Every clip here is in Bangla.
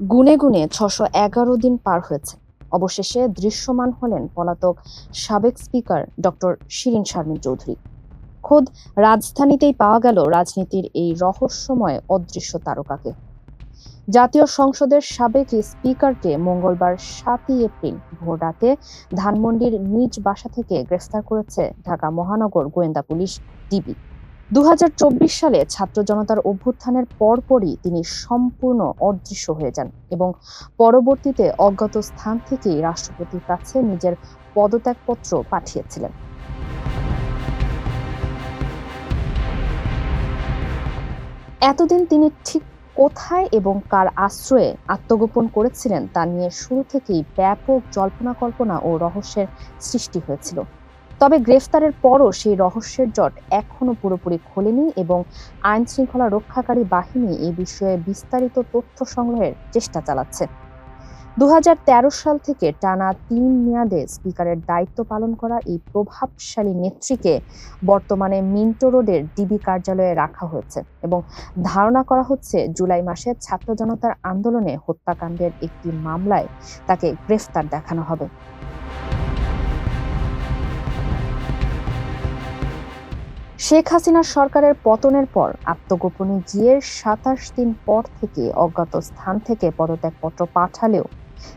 গুনে গুনে ৬১১ দিন পার হয়েছে। অবশেষে দৃশ্যমান হলেন পলাতক সাবেক স্পিকার ডক্টর শিরীন শারমিন চৌধুরী। খোদ রাজধানীতেই পাওয়া গেল রাজনীতির এই রহস্যময় অদৃশ্য তারকাকে। জাতীয় সংসদের সাবেক এই স্পিকারকে মঙ্গলবার ৭ই এপ্রিল ভোররাতে ধানমন্ডির নিজ বাসা থেকে গ্রেফতার করেছে ঢাকা মহানগর গোয়েন্দা পুলিশ ডিবি। ২০২৪ সালে ছাত্র জনতার অভ্যুত্থানের পরপরই তিনি সম্পূর্ণ অদৃশ্য হয়ে যান এবং পরবর্তীতে অজ্ঞাত স্থান থেকেই রাষ্ট্রপতির কাছে নিজের পদত্যাগপত্র পাঠিয়েছিলেন। এতদিন তিনি ঠিক কোথায় এবং কার আশ্রয়ে আত্মগোপন করেছিলেন তা নিয়ে শুরু থেকেই ব্যাপক জল্পনা-কল্পনা ও রহস্যের সৃষ্টি হয়েছিল। তবে গ্রেফতারের পরও সেই রহস্যের জট এখনো পুরোপুরি খোলেনি এবং আইনশৃঙ্খলা রক্ষাকারী বাহিনী এই বিষয়ে বিস্তারিত তথ্য সংগ্রহের চেষ্টা চালাচ্ছে। ২০১৩ সাল থেকে টানা ৩ মেয়াদে স্পিকারের দায়িত্ব পালন করা এই প্রভাবশালী নেত্রীকে বর্তমানে মিন্টো রোডের ডিবি কার্যালয়ে রাখা হয়েছে এবং ধারণা করা হচ্ছে জুলাই মাসে ছাত্র জনতার আন্দোলনে হত্যাকাণ্ডের একটি মামলায় তাকে গ্রেফতার দেখানো হবে। শেখ হাসিনার সরকারের পতনের পর আত্মগোপনে গিয়ে ২৭ দিন পর থেকে অজ্ঞাত স্থান থেকে পদত্যাগপত্র পাঠালেও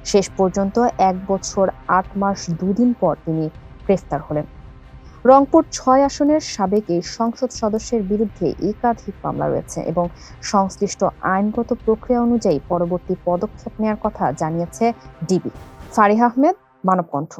শেষ পর্যন্ত ১ বছর ৮ মাস ২ দিন পর তিনি গ্রেফতার হলেন। রংপুর ৬ আসনের সাবেক এই সংসদ সদস্যের বিরুদ্ধে একাধিক মামলা রয়েছে এবং সংশ্লিষ্ট আইনগত প্রক্রিয়া অনুযায়ী পরবর্তী পদক্ষেপ নেওয়ার কথা জানিয়েছে ডিবি। ফারিহা আহমেদ, মানবকণ্ঠ।